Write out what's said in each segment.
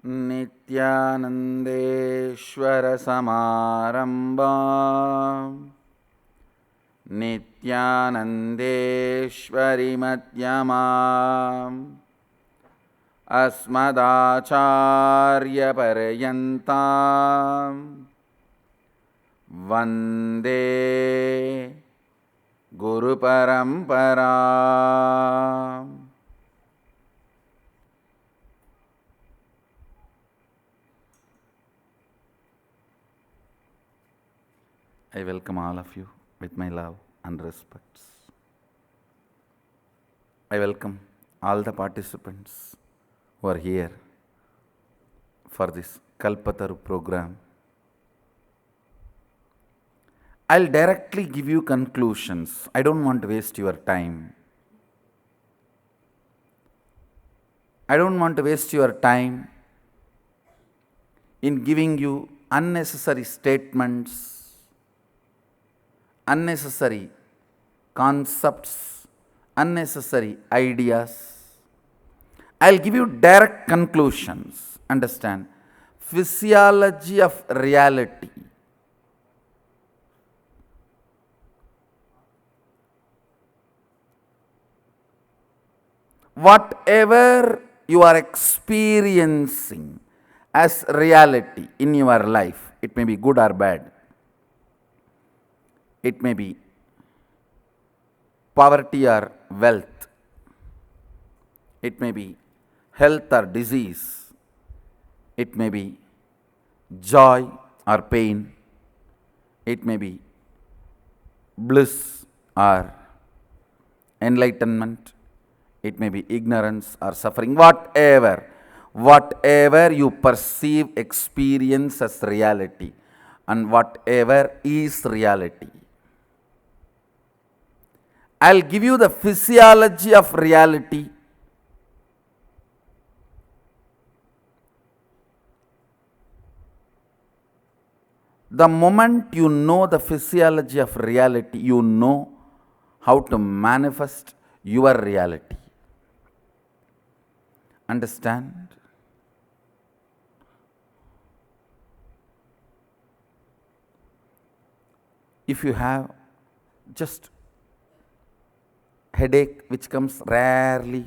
नित्यानन्देश्वरसमारम्भां नित्यानन्देश्वरिमध्यमाम् अस्मदाचार्यपर्यन्तां वन्दे गुरुपरम्पराम्. I welcome all of you with my love and respects. I welcome all the participants who are here for this Kalpataru program. I'll directly give you conclusions. I don't want to waste your time. I don't want to waste your time in giving you unnecessary statements, unnecessary concepts, unnecessary ideas. I'll give you direct conclusions. Understand? Physiology of reality. Whatever you are experiencing as reality in your life, it may be good or bad. It may be poverty or wealth. It may be health or disease. It may be joy or pain. It may be bliss or enlightenment. It may be ignorance or suffering. Whatever you perceive, experience as reality, and whatever is reality. I'll give you the physiology of reality. The moment you know the physiology of reality, you know how to manifest your reality. Understand? If you have just headache which comes rarely,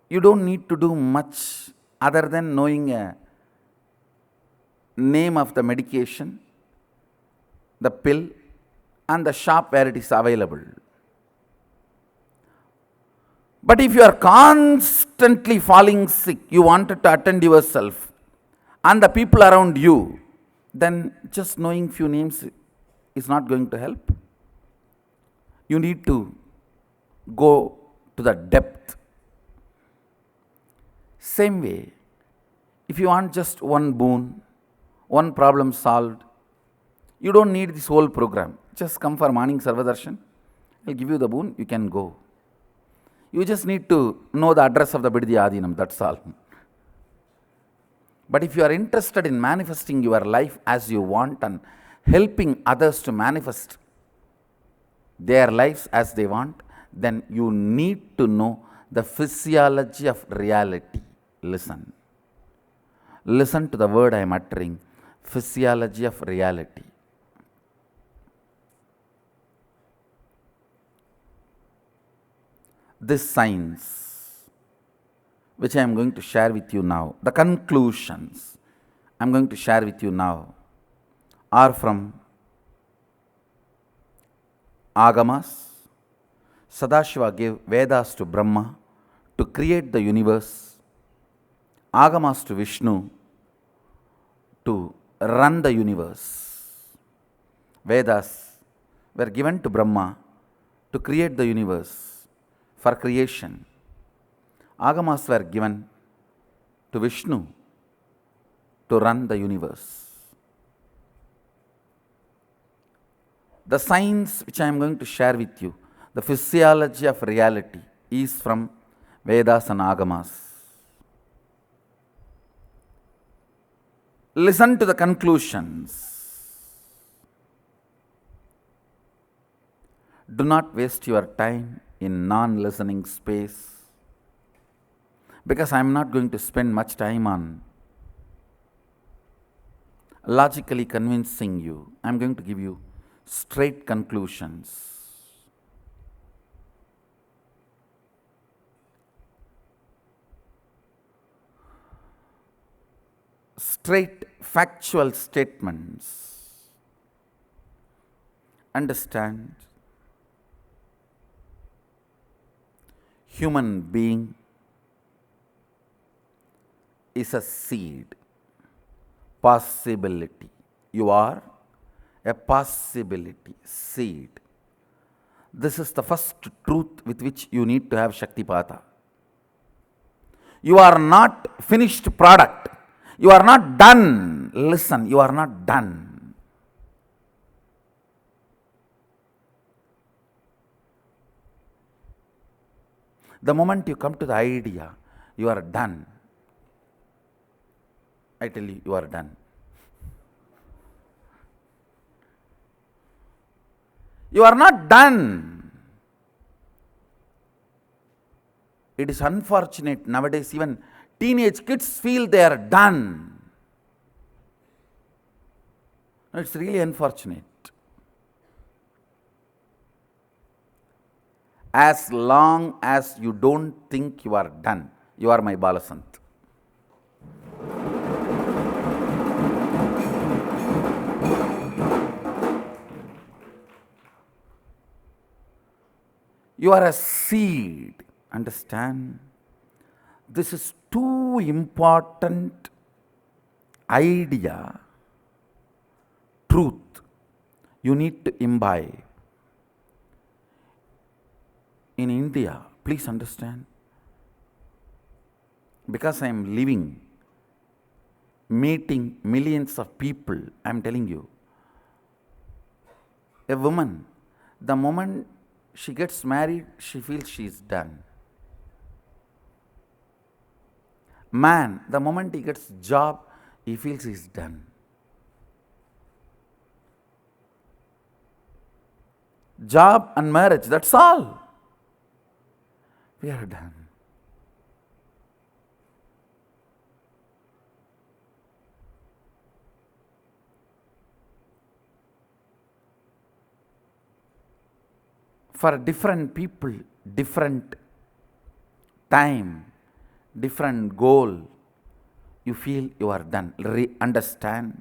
you don't need to do much other than knowing a name of the medication, the pill, and the shop where it is available. But if you are constantly falling sick, you wanted to attend yourself and the people around you, then just knowing few names is not going to help. You need to go to the depth. Same way, if you want just one boon, one problem solved, you don't need this whole program. Just come for morning Sarvadarshan. I'll give you the boon, you can go. You just need to know the address of the Biddi Adinam, that's all. But if you are interested in manifesting your life as you want and helping others to manifest their lives as they want, then you need to know the physiology of reality. Listen. Listen to the word I am uttering. Physiology of reality. This science, which I am going to share with you now, the conclusions I am going to share with you now are from Agamas. Sadashiva gave Vedas to Brahma to create the universe, Agamas to Vishnu to run the universe. Vedas were given to Brahma to create the universe, for creation. Agamas were given to Vishnu to run the universe. The science which I am going to share with you, the physiology of reality, is from Vedas and Agamas. Listen to the conclusions. Do not waste your time in non-listening space, because I am not going to spend much time on logically convincing you. I am going to give you straight conclusions. Straight factual statements. Understand, human being is a seed, possibility. You are a possibility, seed. This is the first truth with which you need to have Shaktipata. You are not finished product. You are not done. Listen, you are not done. The moment you come to the idea, you are done. I tell you, you are done. You are not done. It is unfortunate nowadays, even teenage kids feel they are done. It's really unfortunate. As long as you don't think you are done, you are my Balasant. You are a seed. Understand? This is too important idea, truth, you need to imbibe. In India, please understand, because I am living, meeting millions of people, I am telling you, a woman, the moment she gets married, she feels she is done. Man, the moment he gets job, he feels he is done. Job and marriage, that's all. We are done. For different people, different time, different goal, you feel you are done. Understand?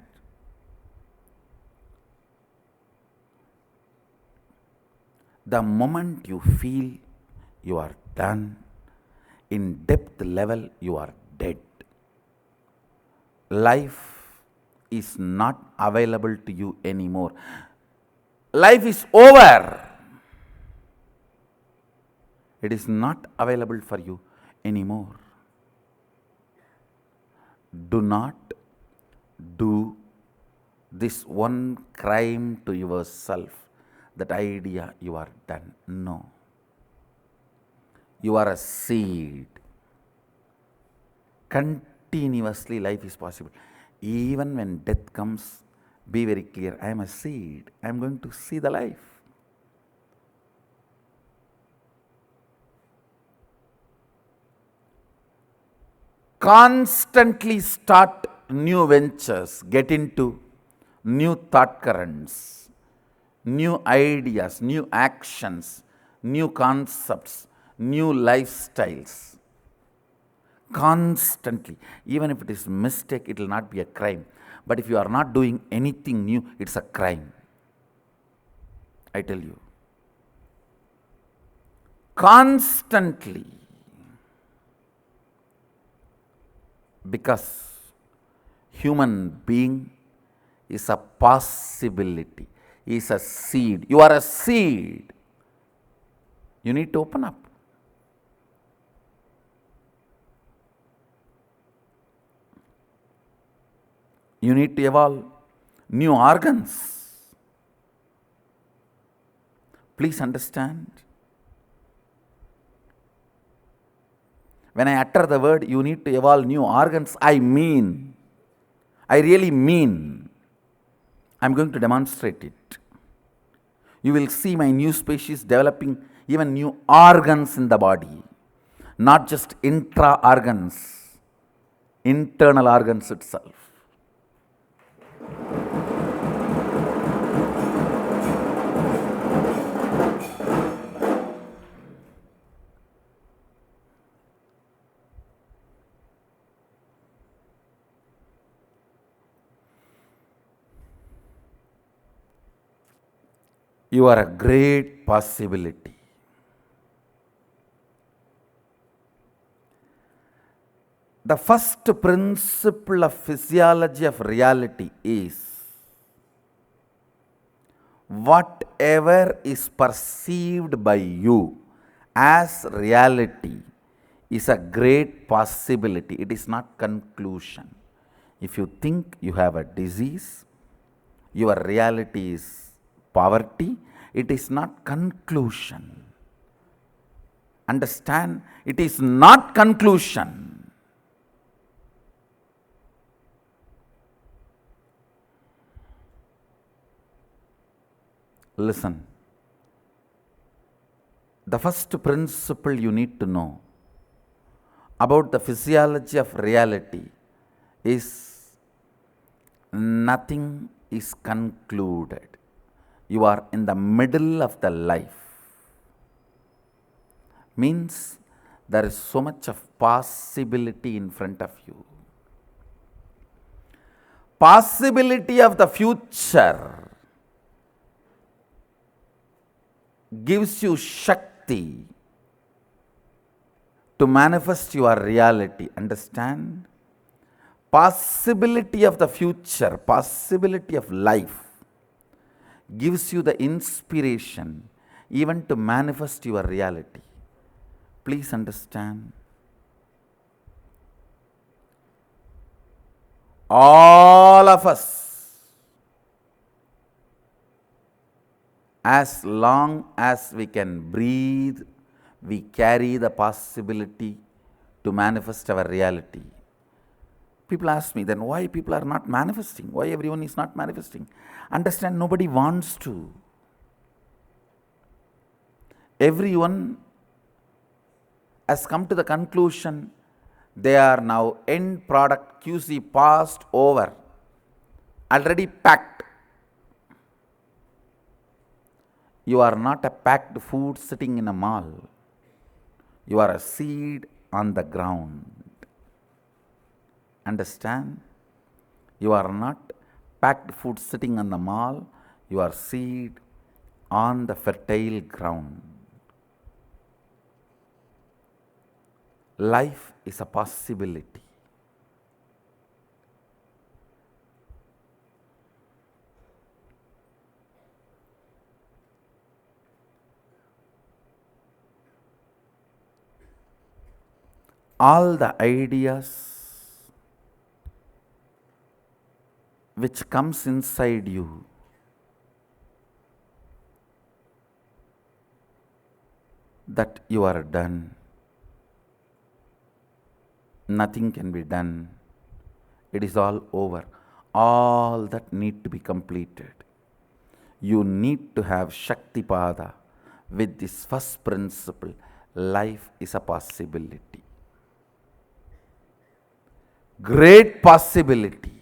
The moment you feel you are done, in depth level you are dead. Life is not available to you anymore. Life is over. It is not available for you anymore. Do not do this one crime to yourself, that idea you are done. No. You are a seed. Continuously life is possible. Even when death comes, be very clear, I am a seed. I am going to see the life. Constantly start new ventures, get into new thought currents, new ideas, new actions, new concepts, new lifestyles. Constantly. Even if it is mistake, it will not be a crime. But if you are not doing anything new, it's a crime. I tell you. Constantly. Because human being is a possibility, is a seed. You are a seed. You need to open up. You need to evolve new organs. Please understand. When I utter the word, you need to evolve new organs. I really mean. I'm going to demonstrate it. You will see my new species developing even new organs in the body, not just intra organs, internal organs itself. You are a great possibility. The first principle of physiology of reality is whatever is perceived by you as reality is a great possibility. It is not conclusion. If you think you have a disease, your reality is poverty, it is not conclusion. Understand? It is not conclusion. Listen. The first principle you need to know about the physiology of reality is nothing is concluded. You are in the middle of the life. Means there is so much of possibility in front of you. Possibility of the future gives you Shakti to manifest your reality. Understand? Possibility of the future, possibility of life gives you the inspiration even to manifest your reality. Please understand. All of us, as long as we can breathe, we carry the possibility to manifest our reality. People ask me, then why people are not manifesting? Why everyone is not manifesting? Understand, nobody wants to. Everyone has come to the conclusion they are now end product QC passed over, already packed. You are not a packed food sitting in a mall. You are a seed on the ground. Understand? You are not packed food sitting on the mall. You are seed on the fertile ground. Life is a possibility. All the ideas which comes inside you that you are done, nothing can be done, it is all over, all that need to be completed. You need to have Shaktipada with this first principle. Life is a possibility. Great possibility.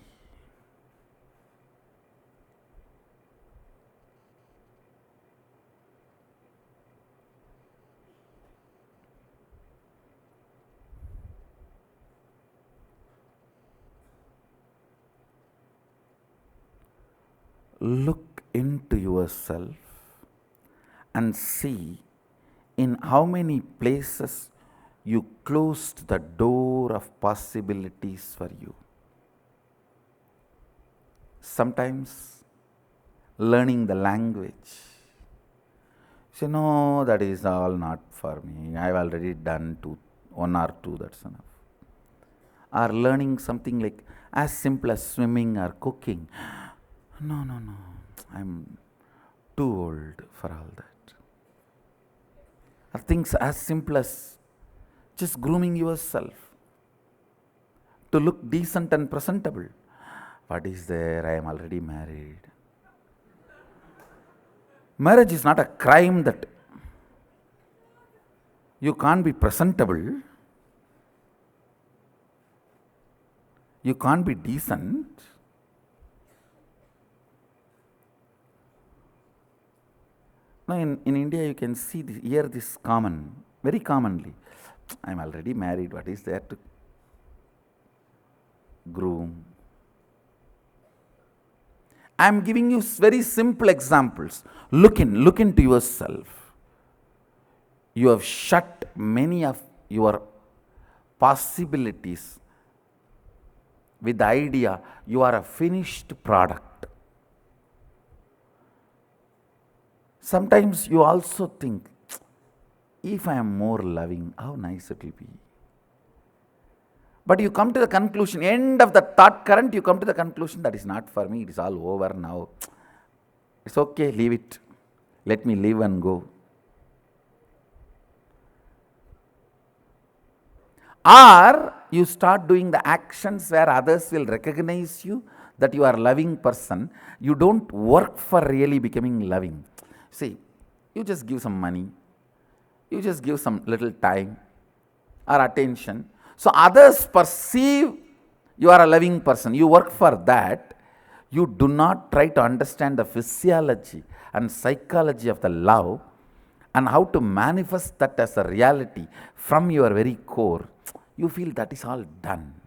Look into yourself and see in how many places you closed the door of possibilities for you. Sometimes learning the language. So, no, that is all not for me. I've already done one or two, that's enough. Or learning something like as simple as swimming or cooking. No, I'm too old for all that. are things as simple as just grooming yourself to look decent and presentable. What is there? I am already married. Marriage is not a crime that you can't be presentable, you can't be decent. Now in India you can see this, hear this very commonly. I am already married, what is there to groom? I am giving you very simple examples. Look into yourself. You have shut many of your possibilities with the idea you are a finished product. Sometimes you also think, if I am more loving, how nice it will be. But you come to the conclusion, end of the thought current, you come to the conclusion that is not for me, it is all over now. It's okay, leave it. Let me live and go. Or you start doing the actions where others will recognize you that you are a loving person. You don't work for really becoming loving. See, you just give some money, you just give some little time or attention. So others perceive you are a loving person. You work for that. You do not try to understand the physiology and psychology of the love and how to manifest that as a reality from your very core. You feel that is all done.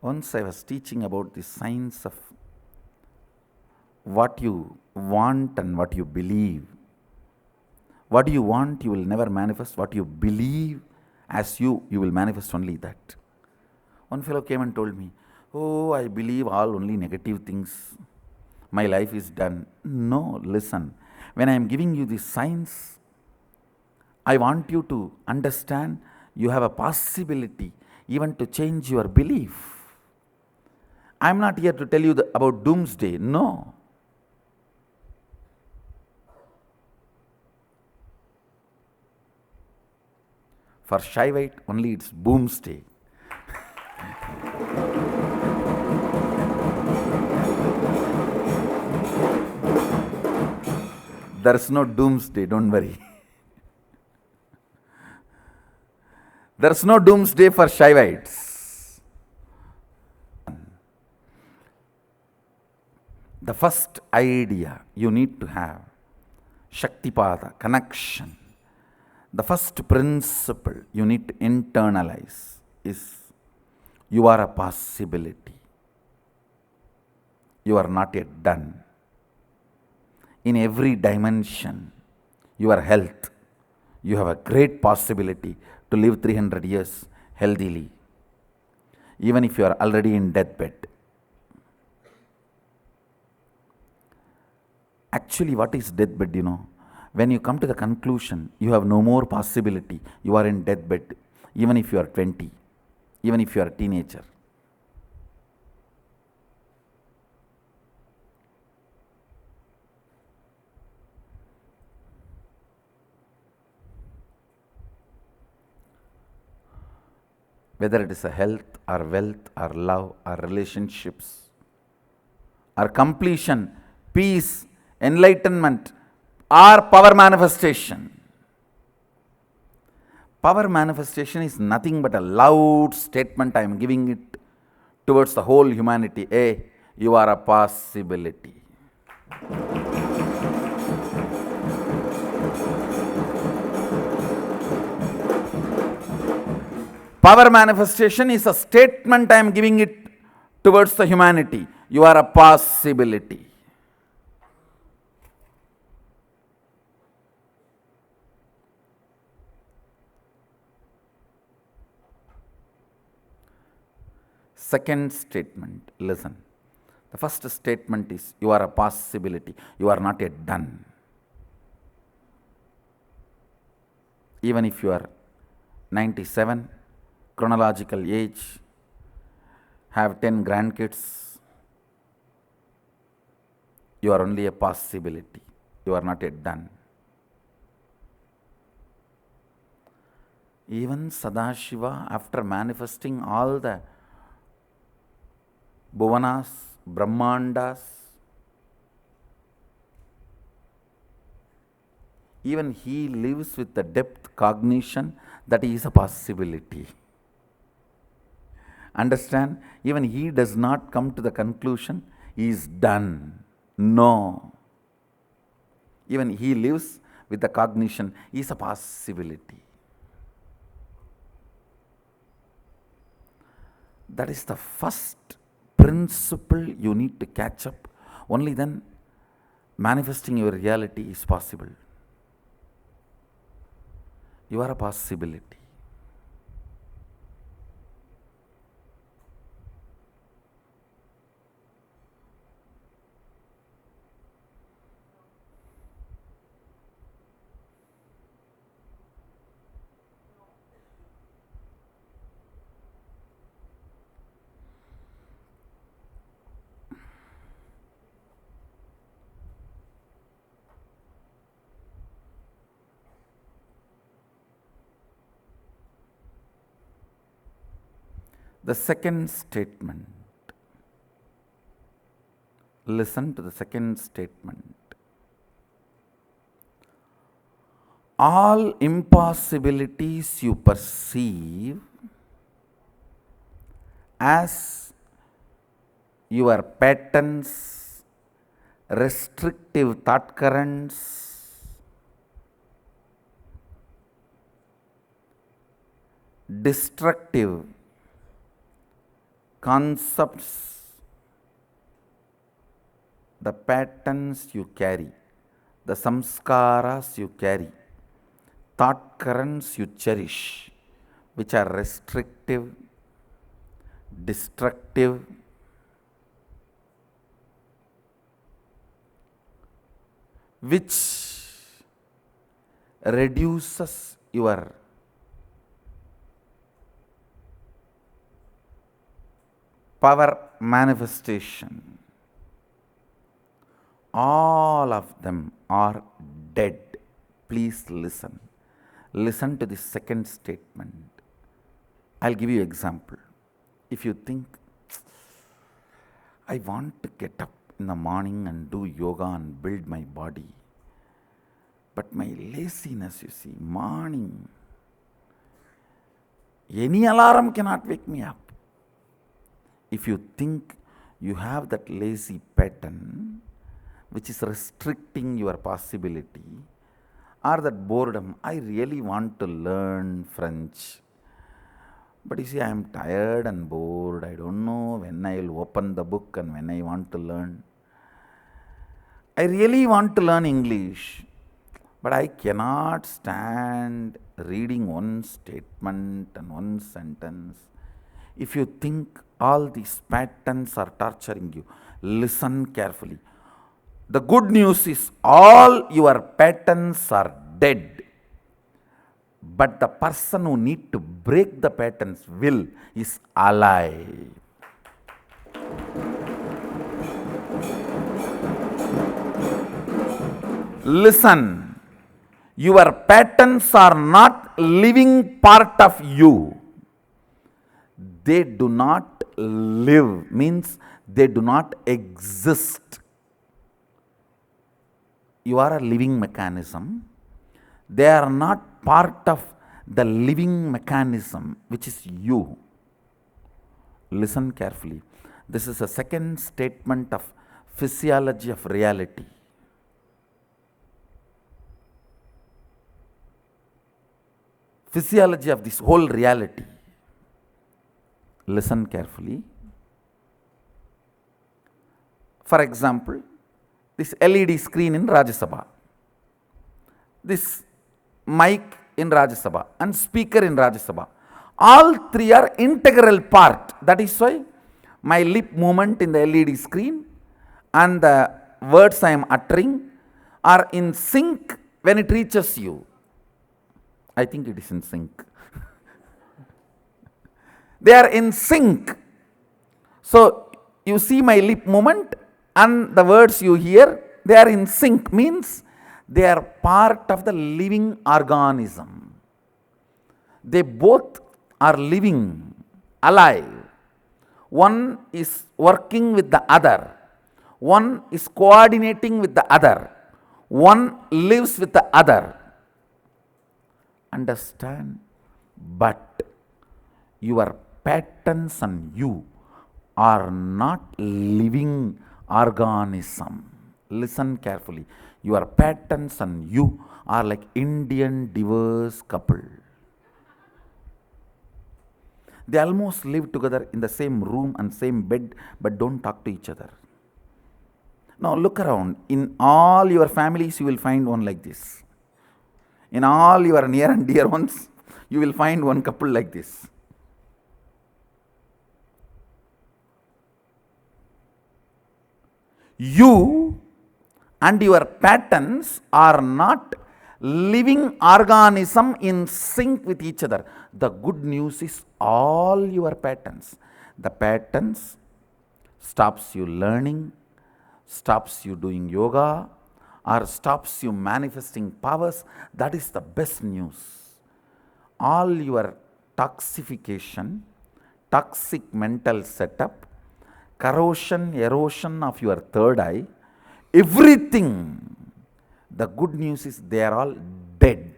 Once I was teaching about the science of what you want and what you believe. What you want, you will never manifest. What you believe as you will manifest only that. One fellow came and told me, oh, I believe all only negative things. My life is done. No, listen. When I am giving you this science, I want you to understand you have a possibility even to change your belief. I am not here to tell you about doomsday. No. For Shaivite, only it's boomsday. There is no doomsday, don't worry. There is no doomsday for Shaivites. The first idea you need to have, Shaktipada, connection. The first principle you need to internalize is you are a possibility. You are not yet done. In every dimension, your health, you have a great possibility to live 300 years healthily, even if you are already in deathbed. Actually, what is deathbed, you know? When you come to the conclusion, you have no more possibility, you are in deathbed, even if you are 20, even if you are a teenager. Whether it is a health or wealth or love or relationships or completion, peace, enlightenment, or power manifestation. Power manifestation is nothing but a loud statement I am giving it towards the whole humanity. Hey, you are a possibility. Power manifestation is a statement I am giving it towards the humanity. You are a possibility. Second statement, listen. The first statement is you are a possibility. You are not yet done. Even if you are 97, chronological age, have 10 grandkids, You are only a possibility. You are not yet done. Even Sadashiva, after manifesting all the Bhuvanas, Brahmandas, even he lives with the depth cognition that he is a possibility. Understand? Even he does not come to the conclusion he is done. No. Even he lives with the cognition he is a possibility. That is the first principle you need to catch up. Only then manifesting your reality is possible. You are a possibility. The second statement. Listen to the second statement. All impossibilities you perceive as your patterns, restrictive thought currents, destructive concepts, the patterns you carry, the samskaras you carry, thought currents you cherish, which are restrictive, destructive, which reduces your power manifestation. All of them are dead. Please listen. Listen to the second statement. I'll give you example. If you think, I want to get up in the morning and do yoga and build my body, but my laziness, you see, morning, any alarm cannot wake me up. If you think you have that lazy pattern which is restricting your possibility, or that boredom, I really want to learn French, but you see, I am tired and bored. I don't know when I will open the book and when I want to learn. I really want to learn English, but I cannot stand reading one statement and one sentence. If you think all these patterns are torturing you, listen carefully. The good news is all your patterns are dead. But the person who need to break the patterns will is alive. Listen, your patterns are not living part of you. They do not live, means they do not exist. You are a living mechanism. They are not part of the living mechanism, which is you. Listen carefully. This is a second statement of physiology of reality. Physiology of this whole reality. Listen carefully. For example, this LED screen in Rajya Sabha, this mic in Rajya Sabha and speaker in Rajya Sabha, all three are integral part. That is why my lip movement in the LED screen and the words I am uttering are in sync when it reaches you. I think it is in sync. They are in sync. So you see my lip movement And the words you hear, they are in sync, means they are part of the living organism. They both are living, alive. One is working with the other. One is coordinating with the other. One lives with the other. Understand? But your patterns and you are not living organism. Listen carefully. Your patterns and you are like Indian divorce couple. They almost live together in the same room and same bed, but don't talk to each other. Now look around. In all your families, you will find one like this. In all your near and dear ones, you will find one couple like this. You and your patterns are not living organism in sync with each other. The good news is all your patterns. The patterns stops you learning, stops you doing yoga, or stops you manifesting powers. That is the best news. All your toxification, toxic mental setup, corrosion, erosion of your third eye, everything, the good news is they are all dead.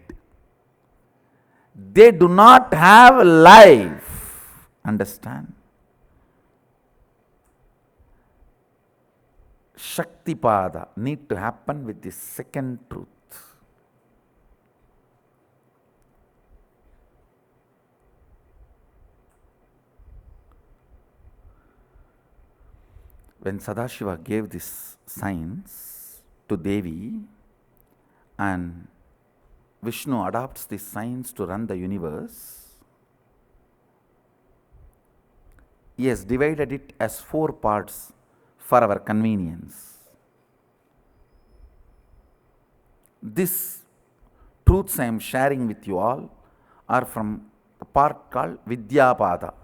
They do not have life. Understand? Shaktipada need to happen with this second truth. When Sadashiva gave this science to Devi and Vishnu adopts this science to run the universe, he has divided it as 4 parts for our convenience. These truths I am sharing with you all are from the part called Vidyapada.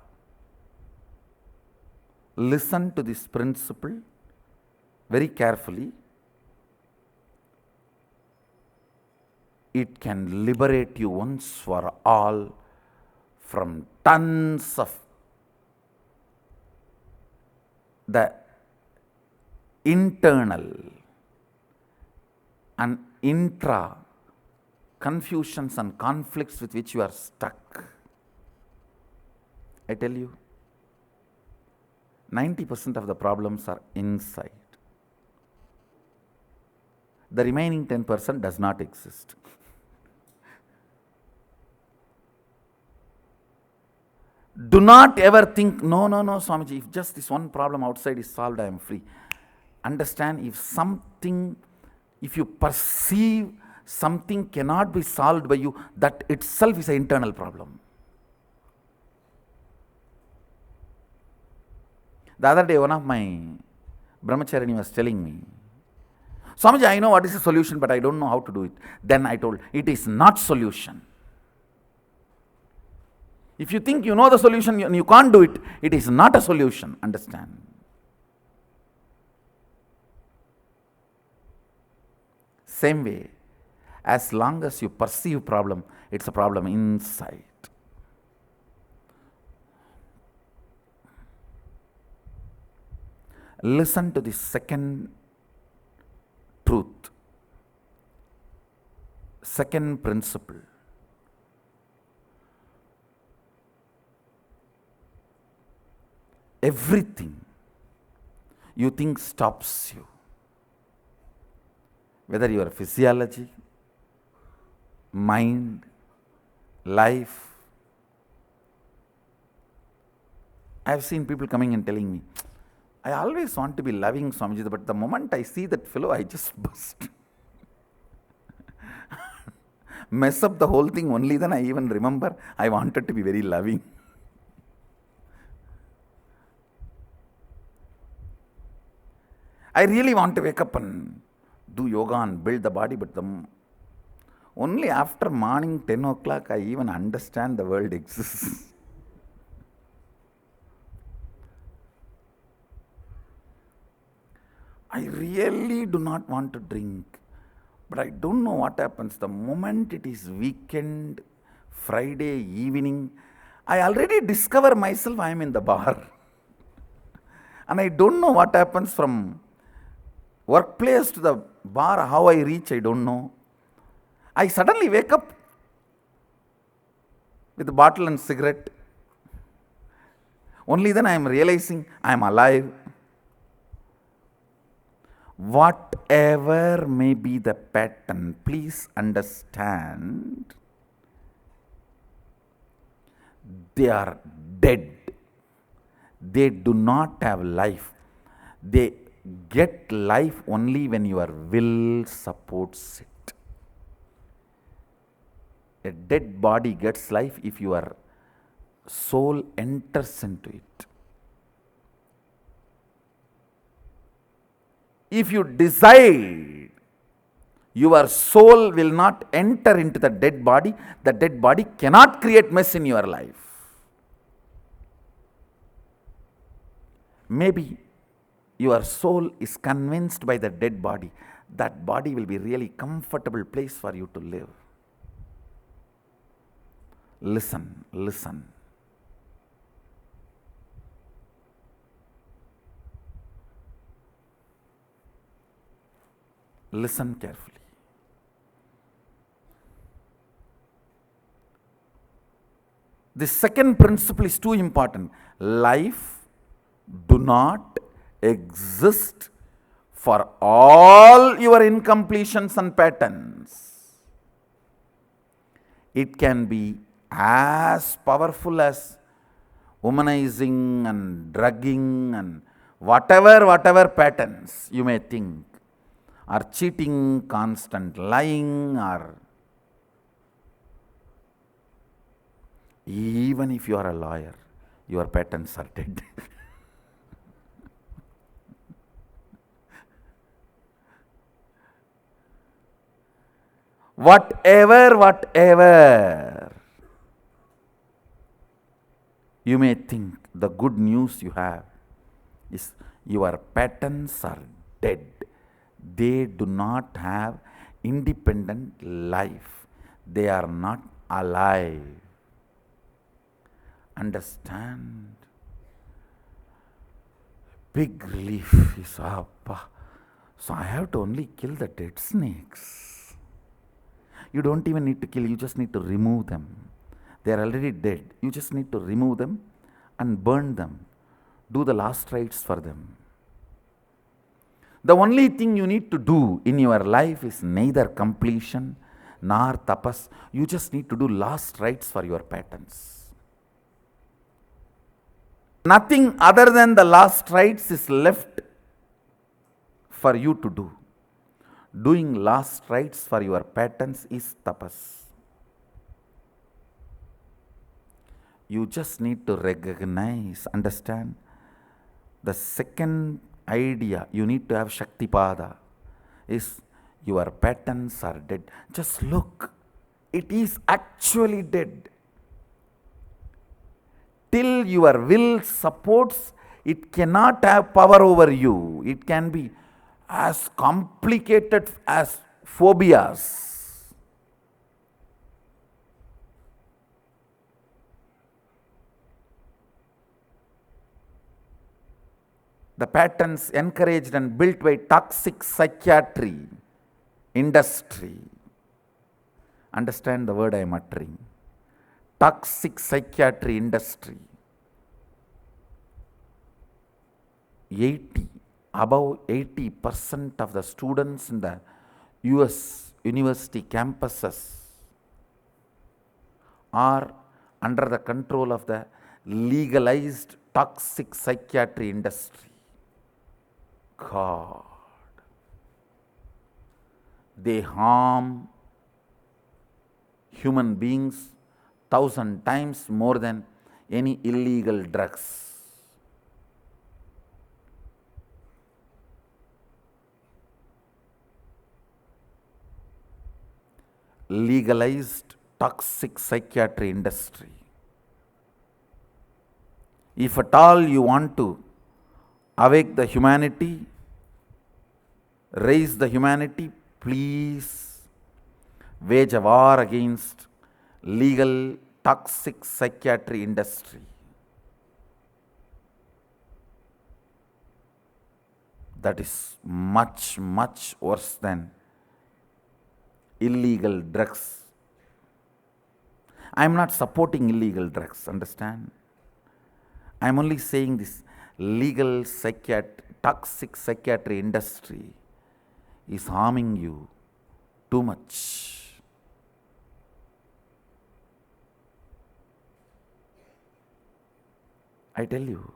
Listen to this principle very carefully. It can liberate you once for all from tons of the internal and intra confusions and conflicts with which you are stuck. I tell you, 90% of the problems are inside. The remaining 10% does not exist. Do not ever think, no, Swamiji, if just this one problem outside is solved, I am free. Understand, if you perceive something cannot be solved by you, that itself is an internal problem. The other day, one of my brahmacharini was telling me, Swamiji, I know what is the solution, but I don't know how to do it. Then I told, it is not solution. If you think you know the solution and you can't do it, it is not a solution. Understand? Same way, as long as you perceive problem, it's a problem inside. Listen to the second truth, second principle. Everything you think stops you, whether your physiology, mind, life. I have seen people coming and telling me, I always want to be loving Swamiji, but the moment I see that fellow, I just burst. Mess up the whole thing, only then I even remember I wanted to be very loving. I really want to wake up and do yoga and build the body, but only after morning 10 o'clock I even understand the world exists. I really do not want to drink. But I don't know what happens. The moment it is weekend, Friday evening, I already discover myself I am in the bar. And I don't know what happens from workplace to the bar, how I reach, I don't know. I suddenly wake up with a bottle and cigarette. Only then I am realizing I am alive. Whatever may be the pattern, please understand, they are dead. They do not have life. They get life only when your will supports it. A dead body gets life if your soul enters into it. If you decide your soul will not enter into the dead body cannot create mess in your life. Maybe your soul is convinced by the dead body, that body will be really comfortable place for you to live. Listen, listen. Listen carefully. The second principle is too important. Life do not exist for all your incompletions and patterns. It can be as powerful as womanizing and drugging and whatever patterns you may think, or cheating, constant lying, or even if you are a lawyer, your patterns are dead. Whatever you may think, the good news you have is your patterns are dead. They do not have independent life. They are not alive. Understand? Big relief is up. So I have to only kill the dead snakes. You don't even need to kill, you just need to remove them. They are already dead. You just need to remove them and burn them. Do the last rites for them. The only thing you need to do in your life is neither completion nor tapas. You just need to do last rites for your patterns. Nothing other than the last rites is left for you to do. Doing last rites for your patterns is tapas. You just need to recognize, understand. The second idea you need to have Shaktipada is your patterns are dead. Just look, it is actually dead. Till your will supports, it cannot have power over you. It can be as complicated as phobias. The patterns encouraged and built by toxic psychiatry industry. Understand the word I am uttering. Toxic psychiatry industry. Above 80% of the students in the US university campuses are under the control of the legalized toxic psychiatry industry. God. They harm human beings 1,000 times more than any illegal drugs. Legalized toxic psychiatry industry. If at all you want to awake the humanity, raise the humanity, please wage a war against legal toxic psychiatry industry. That is much, much worse than illegal drugs. I am not supporting illegal drugs, understand? I am only saying this legal toxic psychiatry industry is harming you too much. I tell you.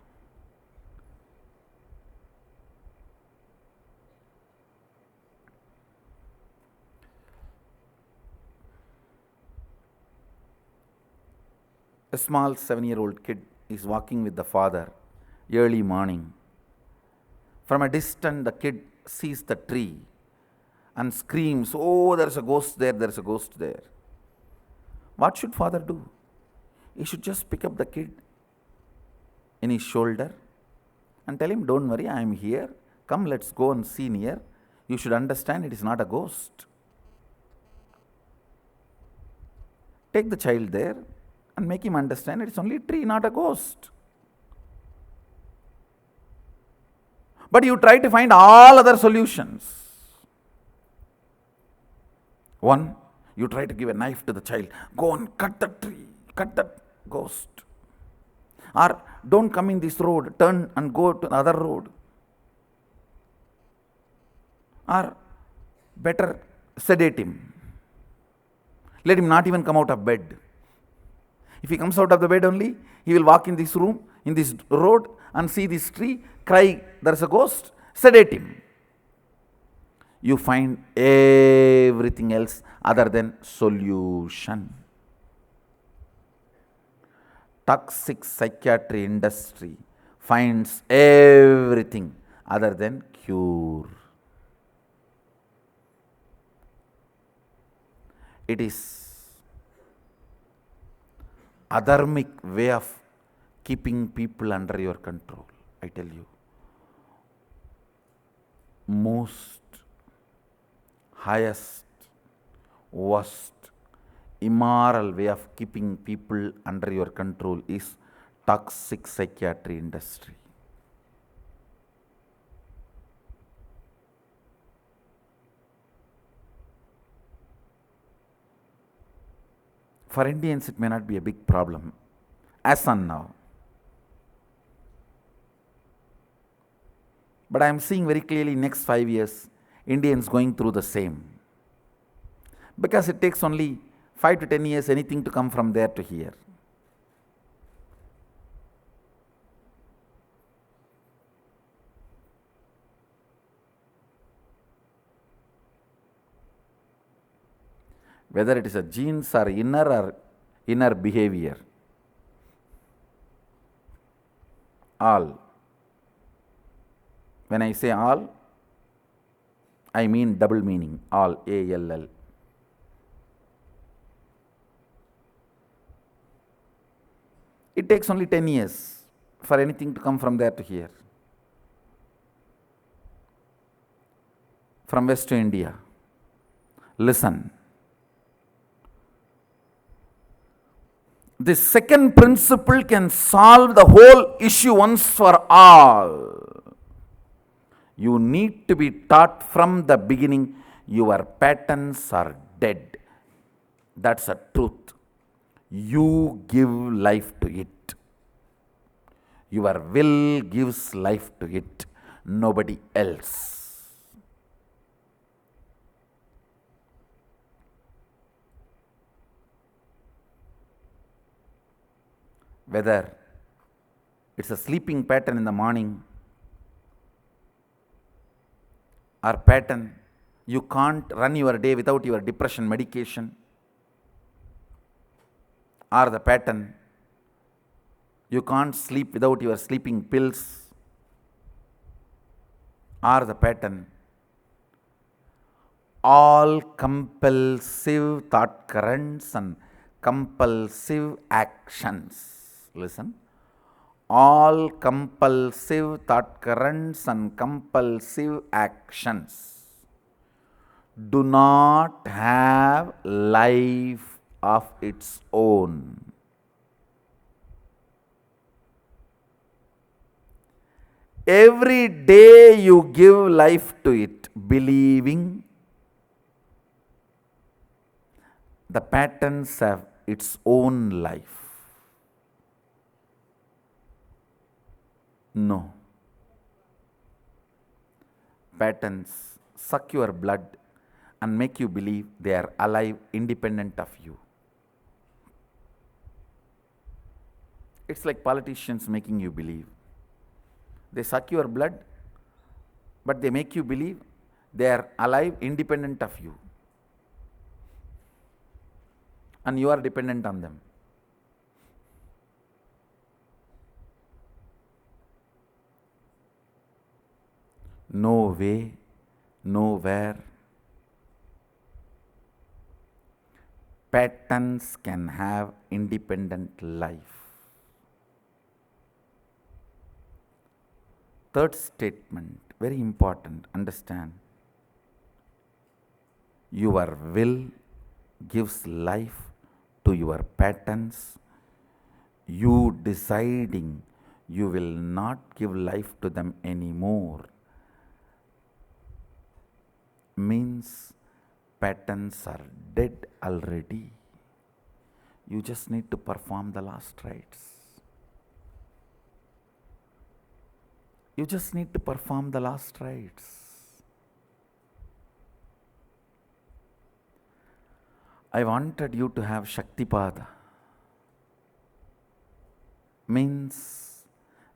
A small 7-year-old kid is walking with the father early morning. From a distance, the kid sees the tree and screams, "Oh, there's a ghost there, there's a ghost there." What should father do? He should just pick up the kid in his shoulder and tell him, "Don't worry, I am here. Come, let's go and see near. You should understand it is not a ghost." Take the child there and make him understand it's only a tree, not a ghost. But you try to find all other solutions. One, you try to give a knife to the child. Go and cut the tree, cut that ghost. Or don't come in this road, turn and go to the other road. Or better, sedate him. Let him not even come out of bed. If he comes out of the bed only, he will walk in this room, in this road, and see this tree, cry, "There's a ghost," sedate him. You find everything else other than solution. Toxic psychiatry industry finds everything other than cure. It is adharmic way of keeping people under your control. I tell you, most highest, worst, immoral way of keeping people under your control is toxic psychiatry industry. For Indians, it may not be a big problem, as on now. But I am seeing very clearly next 5 years, Indians going through the same. Because it takes only 5 to 10 years anything to come from there to here. Whether it is a genes or inner behavior, all. When I say all, I mean double meaning, all, A-L-L. It takes only 10 years for anything to come from there to here. From West to India. Listen. The second principle can solve the whole issue once for all. You need to be taught from the beginning your patterns are dead. That's a truth. You give life to it. Your will gives life to it, nobody else. Whether it's a sleeping pattern in the morning or pattern you can't run your day without your depression medication, or the pattern you can't sleep without your sleeping pills, or the pattern all compulsive thought currents and compulsive actions. Listen, all compulsive thought currents and compulsive actions do not have life of its own. Every day you give life to it, believing the patterns have its own life. No. Patterns suck your blood and make you believe they are alive independent of you. It's like politicians making you believe. They suck your blood, but they make you believe they are alive independent of you. And you are dependent on them. No way, nowhere. Patterns can have independent life. Third statement, very important, understand. Your will gives life to your patterns. You deciding you will not give life to them anymore means patterns are dead already. You just need to perform the last rites. You just need to perform the last rites. I wanted you to have Shaktipada. Means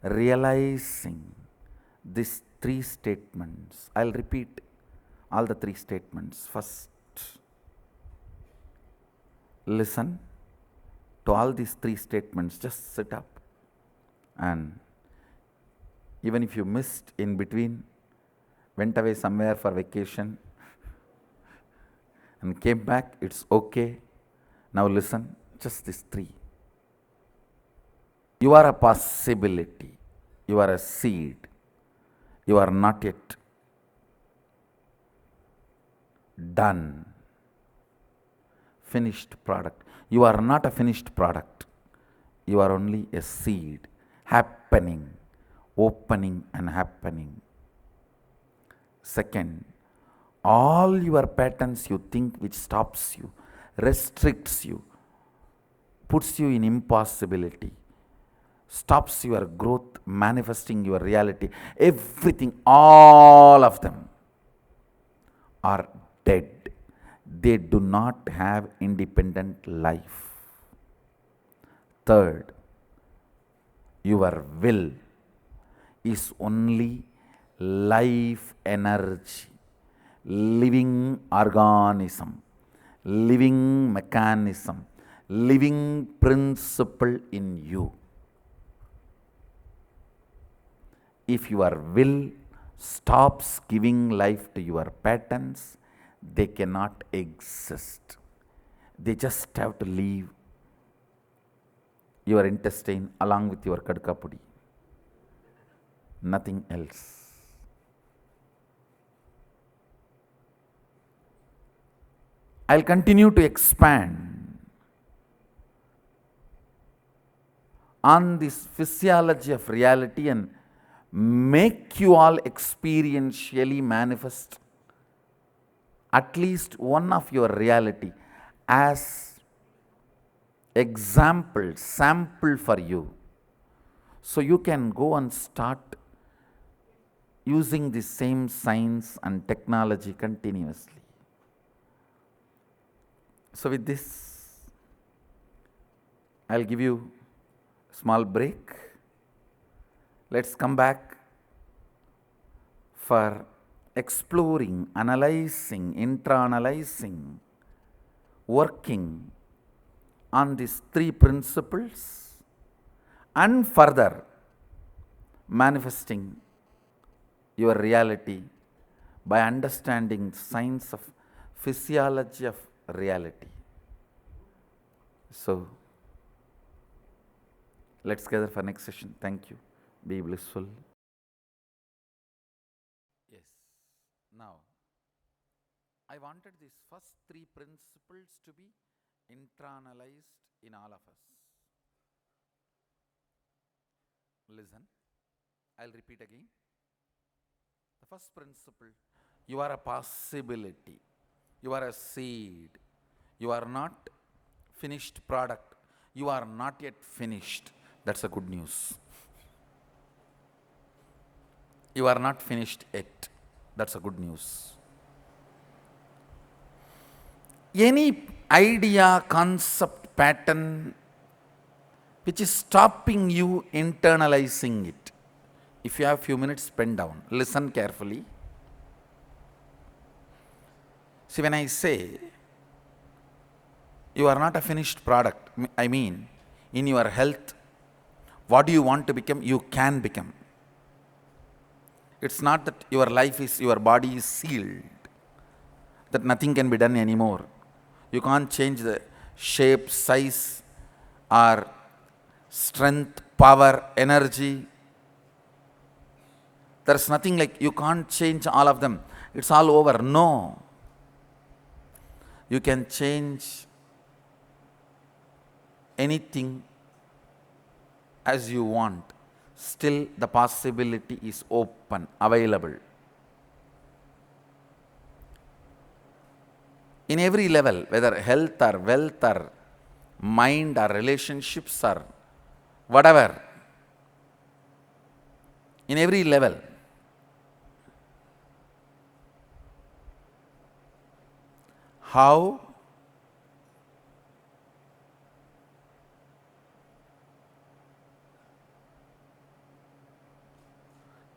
realizing these three statements. I'll repeat all the three statements. First, listen to all these three statements. Just sit up, and even if you missed in between, went away somewhere for vacation and came back, it's okay. Now listen, just these three. You are a possibility. You are a seed. You are not yet done. Finished product. You are not a finished product. You are only a seed happening, opening and happening. Second, all your patterns you think which stops you, restricts you, puts you in impossibility, stops your growth, manifesting your reality, everything, all of them are dead. They do not have independent life. Third, your will is only life energy, living organism, living mechanism, living principle in you. If your will stops giving life to your patterns, they cannot exist. They just have to leave your intestine along with your kadkapudi. Nothing else. I'll continue to expand on this physiology of reality and make you all experientially manifest at least one of your reality as example, sample for you. So you can go and start using the same science and technology continuously. So with this, I'll give you a small break. Let's come back for exploring, analyzing, intra-analyzing, working on these three principles and further manifesting your reality by understanding science of physiology of reality. So, let's gather for next session. Thank you. Be blissful. Yes. Now, I wanted these first three principles to be internalized in all of us. Listen, I'll repeat again. The first principle, you are a possibility, you are a seed, you are not finished product, you are not yet finished. That's a good news. You are not finished yet. That's a good news. Any idea, concept, pattern which is stopping you internalizing it, if you have few minutes, pen down. Listen carefully. See, when I say you are not a finished product, I mean, in your health, what do you want to become, you can become. It's not that your life is, your body is sealed, that nothing can be done anymore. You can't change the shape, size, or strength, power, energy. There's nothing like you can't change all of them. It's all over. No. You can change anything as you want. Still, the possibility is open, available. In every level, whether health or wealth or mind or relationships or whatever, in every level, how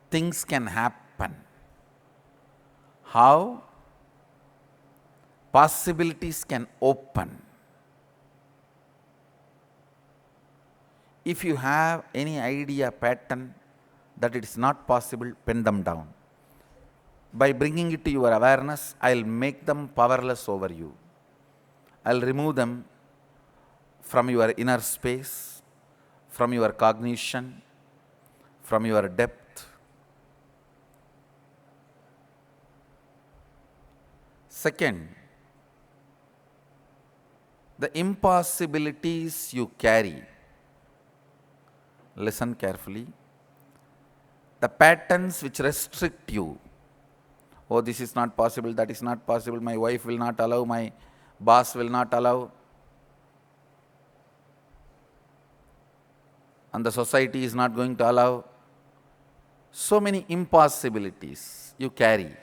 things can happen, how possibilities can open. If you have any idea, pattern that it is not possible, pen them down. By bringing it to your awareness, I'll make them powerless over you. I'll remove them from your inner space, from your cognition, from your depth. Second, the impossibilities you carry. Listen carefully. The patterns which restrict you. Oh, this is not possible, that is not possible, my wife will not allow, my boss will not allow, and the society is not going to allow. So many impossibilities you carry.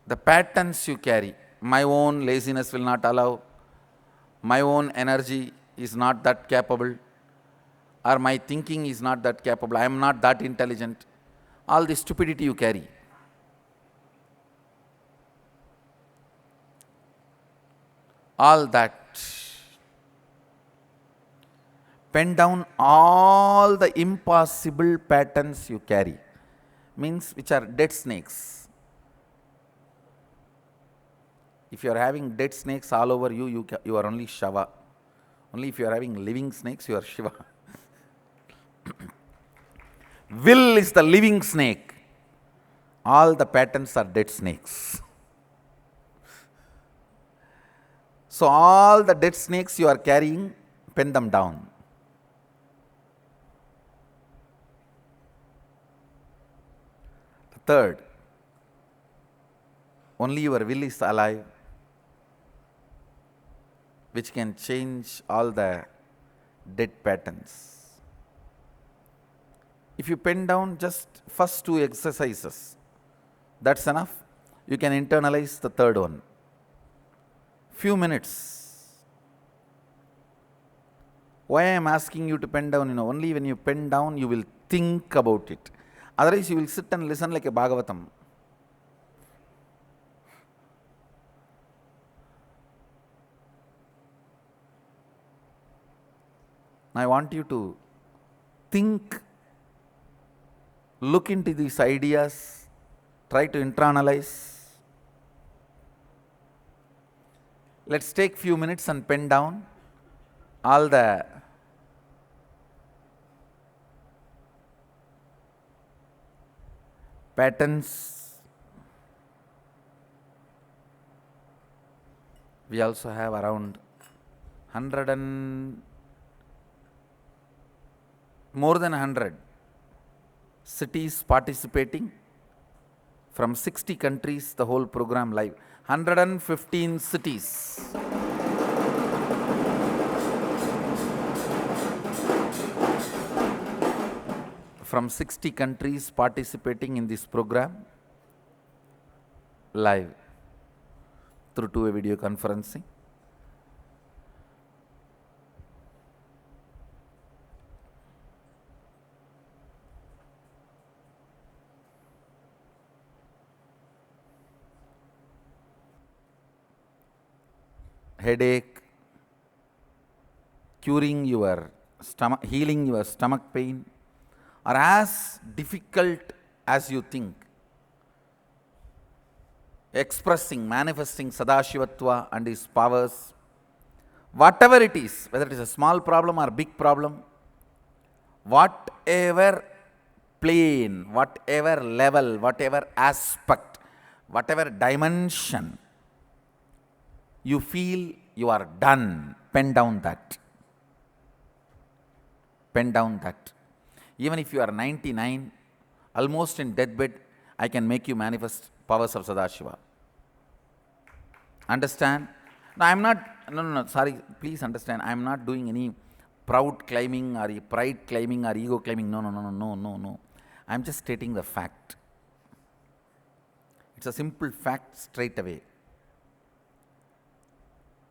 The patterns you carry. My own laziness will not allow, my own energy is not that capable, or my thinking is not that capable, I am not that intelligent. All the stupidity you carry. All that. Pen down all the impossible patterns you carry. Means which are dead snakes. If you are having dead snakes all over you, you are only Shava. Only if you are having living snakes, you are Shiva. Will is the living snake. All the patterns are dead snakes. So all the dead snakes you are carrying, pen them down. The third, only your will is alive, which can change all the dead patterns. If you pen down just first two exercises, that's enough. You can internalize the third one. Few minutes. Why I am asking you to pen down, only when you pen down, you will think about it. Otherwise, you will sit and listen like a Bhagavatam. I want you to think, look into these ideas, try to internalize. Let's take few minutes and pen down all the Patents, we also have around 100 and more than 100 cities participating from 60 countries, the whole program live. 115 cities. From 60 countries participating in this program live through two-way video conferencing. Headache, curing your stomach, healing your stomach pain are as difficult as you think. Expressing, manifesting Sadashivatva and his powers, whatever it is, whether it is a small problem or big problem, whatever plane, whatever level, whatever aspect, whatever dimension you feel you are done, pen down that. Pen down that. Even if you are 99, almost in deathbed, I can make you manifest powers of Sadashiva. Understand? No, I'm not, no, sorry, please understand, I'm not doing any proud claiming or pride claiming or ego claiming. No. I'm just stating the fact. It's a simple fact straight away.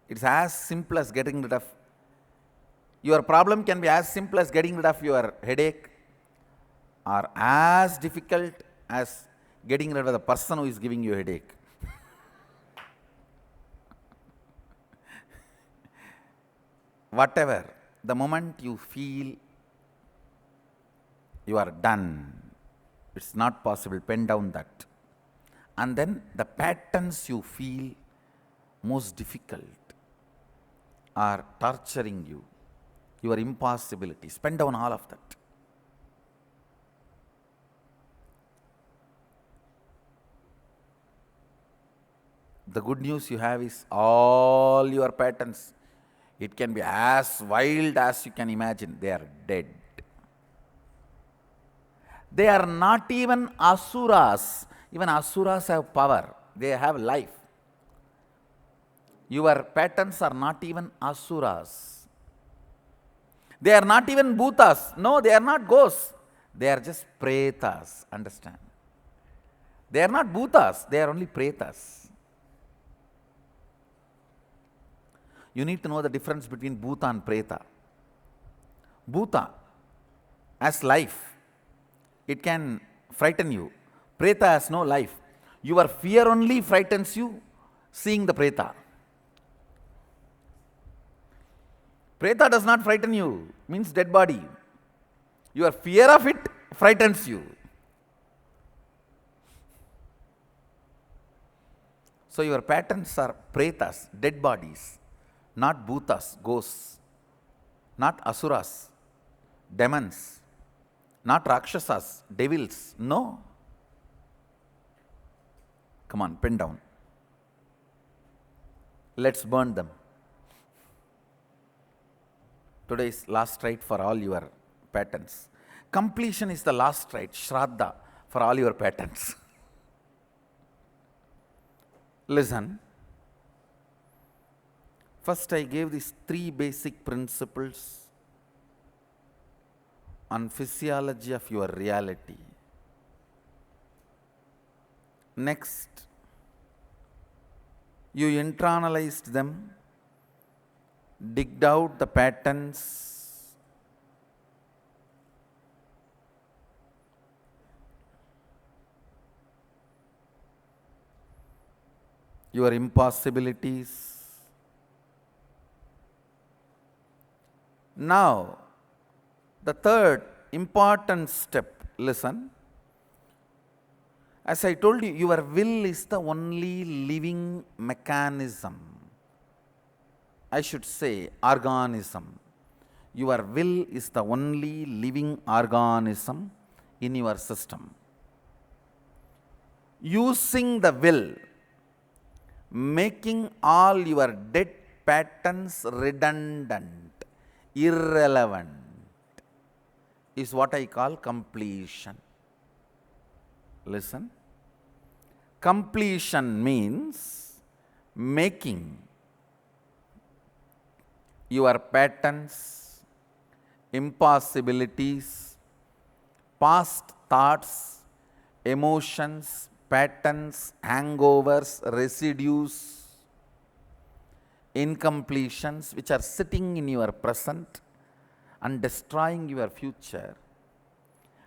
It's as simple as getting rid of your problem can be as simple as getting rid of your headache, or as difficult as getting rid of the person who is giving you a headache. Whatever, the moment you feel you are done, it's not possible, pen down that. And then the patterns you feel most difficult are torturing you, your impossibilities, pen down all of that. The good news you have is all your patterns, it can be as wild as you can imagine, they are dead. They are not even asuras. Even asuras have power, they have life. Your patterns are not even asuras. They are not even bhutas. No, they are not ghosts. They are just pretas. Understand? They are not bhutas, they are only pretas. You need to know the difference between bhuta and preta. Bhuta has life, it can frighten you. Preta has no life. Your fear only frightens you seeing the preta. Preta does not frighten you, means dead body. Your fear of it frightens you. So your patterns are pretas, dead bodies, not bhutas, ghosts, not asuras, demons, not rakshasas, devils. No. Come on, pen down. Let's burn them. Today is last rite for all your patterns. Completion is the last rite, Shraddha, for all your patterns. Listen. First, I gave these 3 basic principles on physiology of your reality. Next, you internalized them, digged out the patterns, your impossibilities. Now, the third important step, listen. As I told you, your will is the only living mechanism. I should say organism. Your will is the only living organism in your system. using the will, making all your dead patterns redundant, irrelevant, is what I call completion. Listen. Completion means making your patterns, impossibilities, past thoughts, emotions, patterns, hangovers, residues, incompletions which are sitting in your present and destroying your future,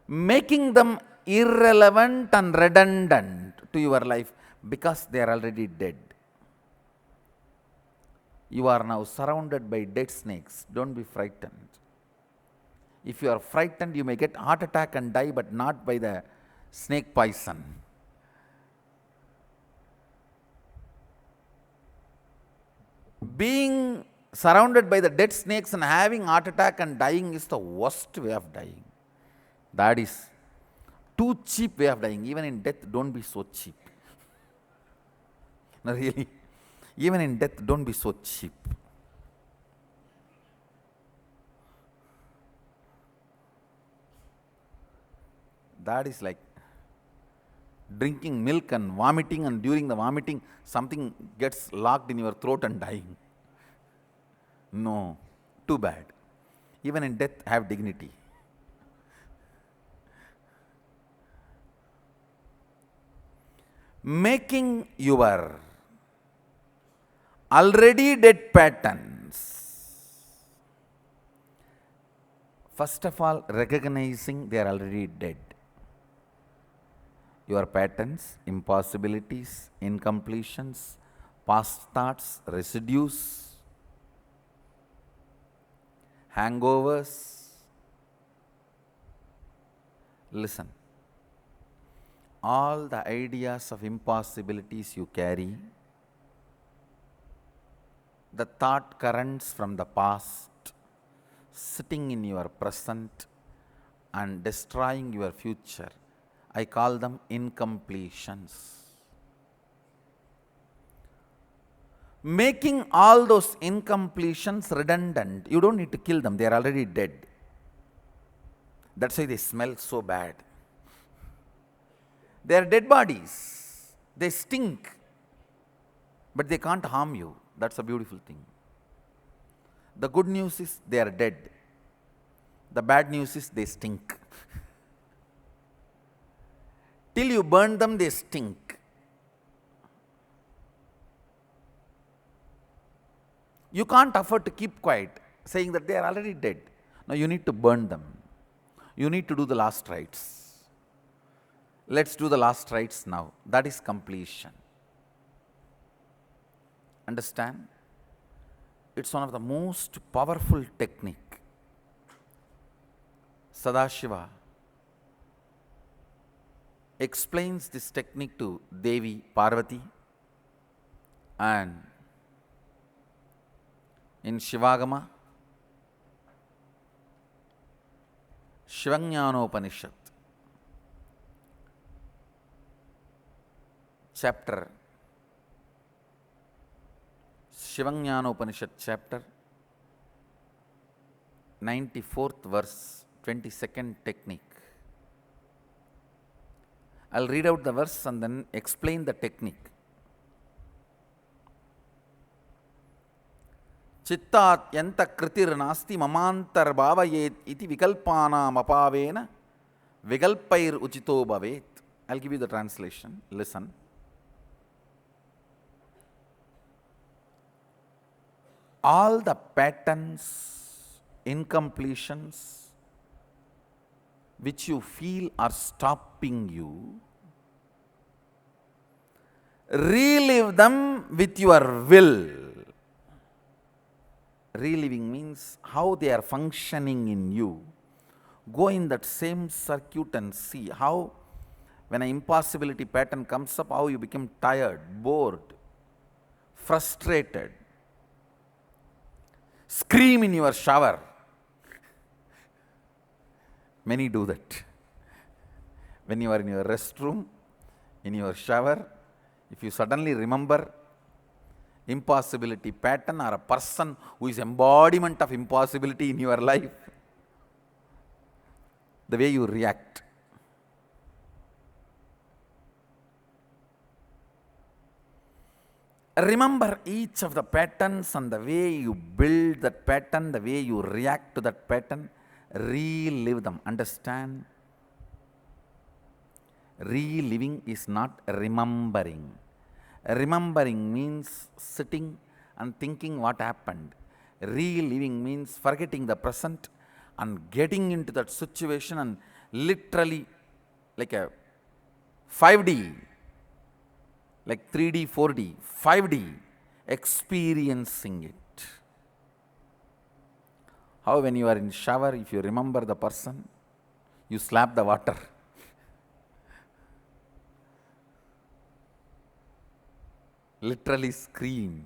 making them irrelevant and redundant to your life because they are already dead. You are now surrounded by dead snakes. Don't be frightened. If you are frightened, you may get heart attack and die, but not by the snake poison. Being surrounded by the dead snakes and having heart attack and dying is the worst way of dying. That is too cheap way of dying. Even in death, don't be so cheap. No, really. Even in death, don't be so cheap. That is like drinking milk and vomiting, and during the vomiting, something gets locked in your throat and dying. No, too bad. Even in death, have dignity. Making your already dead patterns. First of all, recognizing they are already dead. Your patterns, impossibilities, incompletions, past thoughts, residues, hangovers. Listen. All the ideas of impossibilities you carry, the thought currents from the past sitting in your present and destroying your future, I call them incompletions. Making all those incompletions redundant. You don't need to kill them, they are already dead. That's why they smell so bad. They are dead bodies. They stink. But they can't harm you. That's a beautiful thing. The good news is they are dead. The bad news is they stink. Till you burn them, they stink. You can't afford to keep quiet, saying that they are already dead. No, you need to burn them. You need to do the last rites. Let's do the last rites now. That is completion. Understand? It's one of the most powerful technique. Sadashiva explains this technique to Devi Parvati, and in Shivagama, Shivajnanopanishad, chapter, Shivajnanopanishad chapter, 94th verse, 22nd technique. I'll read out the verse and then explain the technique. Chittat yanta kritir nasti mamantar bhavayet iti vikalpanam apavena vikalpair uchito bhavet. I'll give you the translation. Listen. All the patterns, incompletions which you feel are stopping you, relive them with your will. Reliving means how they are functioning in you. Go in that same circuit and see how, when an impossibility pattern comes up, how you become tired, bored, frustrated. Scream in your shower. Many do that. When you are in your restroom, in your shower, if you suddenly remember impossibility pattern or a person who is embodiment of impossibility in your life, the way you react. Remember each of the patterns and the way you build that pattern, the way you react to that pattern, relive them. Understand? Reliving is not remembering. Remembering means sitting and thinking what happened. Reliving means forgetting the present and getting into that situation and literally like a 5D, like 3D, 4D, 5D, experiencing it. How when you are in shower, if you remember the person, you slap the water. Literally scream.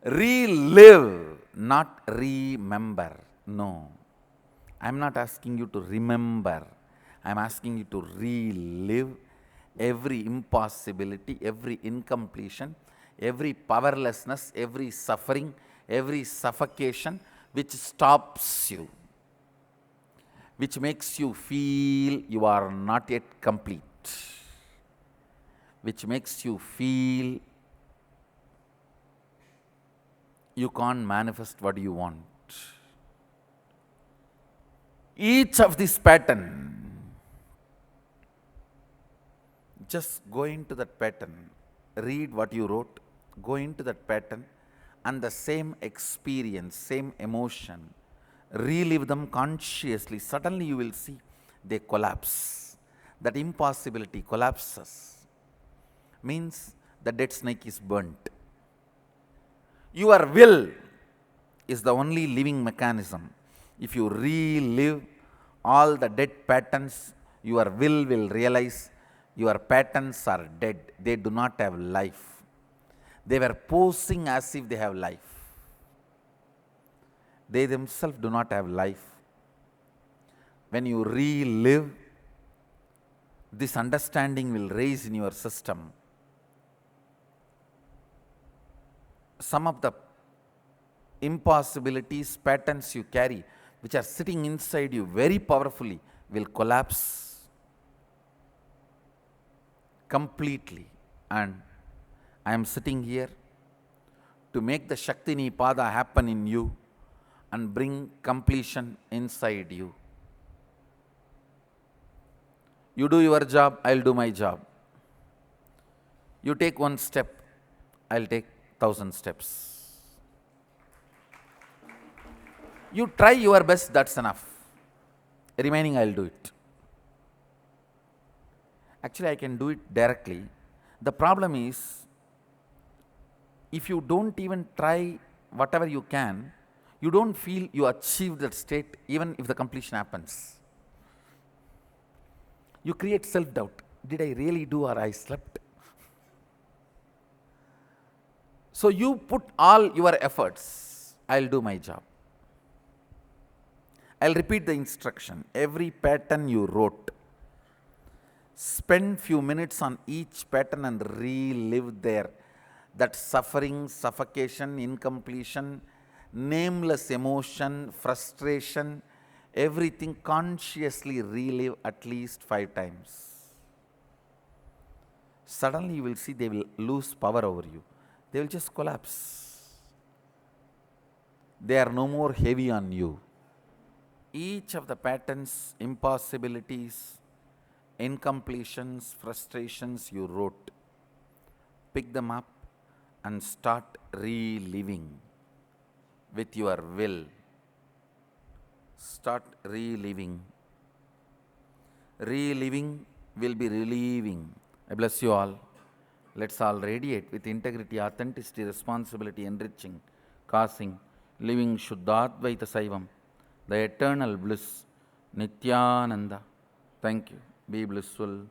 Relive, not remember. No. I am not asking you to remember. I am asking you to relive every impossibility, every incompletion, every powerlessness, every suffering, every suffocation which stops you, which makes you feel you are not yet complete, which makes you feel you can't manifest what you want. Each of this pattern, just go into that pattern, read what you wrote, go into that pattern, and the same experience, same emotion, relive them consciously. Suddenly you will see they collapse. That impossibility collapses. Means the dead snake is burnt. Your will is the only living mechanism. If you relive all the dead patterns, your will realize your patterns are dead. They do not have life. They were posing as if they have life. They themselves do not have life. When you relive, this understanding will raise in your system. Some of the impossibilities, patterns you carry, which are sitting inside you very powerfully, will collapse completely. And I am sitting here to make the Shakti Nipada happen in you and bring completion inside you. You do your job, I'll do my job. You take one step, I'll take 1,000 steps. You try your best, that's enough. Remaining, I'll do it. Actually, I can do it directly. The problem is, if you don't even try whatever you can, you don't feel you achieved that state even if the completion happens. You create self-doubt. Did I really do or I slept? So you put all your efforts. I'll do my job. I'll repeat the instruction. Every pattern you wrote, spend few minutes on each pattern and relive there. That suffering, suffocation, incompletion, nameless emotion, frustration, everything consciously relive at least 5 times. Suddenly you will see they will lose power over you. They will just collapse. They are no more heavy on you. Each of the patterns, impossibilities, incompletions, frustrations you wrote, pick them up and start reliving with your will. Start reliving. Reliving will be relieving. I bless you all. Let's all radiate with integrity, authenticity, responsibility, enriching, causing, living Shuddhadvaita Saivam, the eternal bliss, Nityananda. Thank you. Be blissful.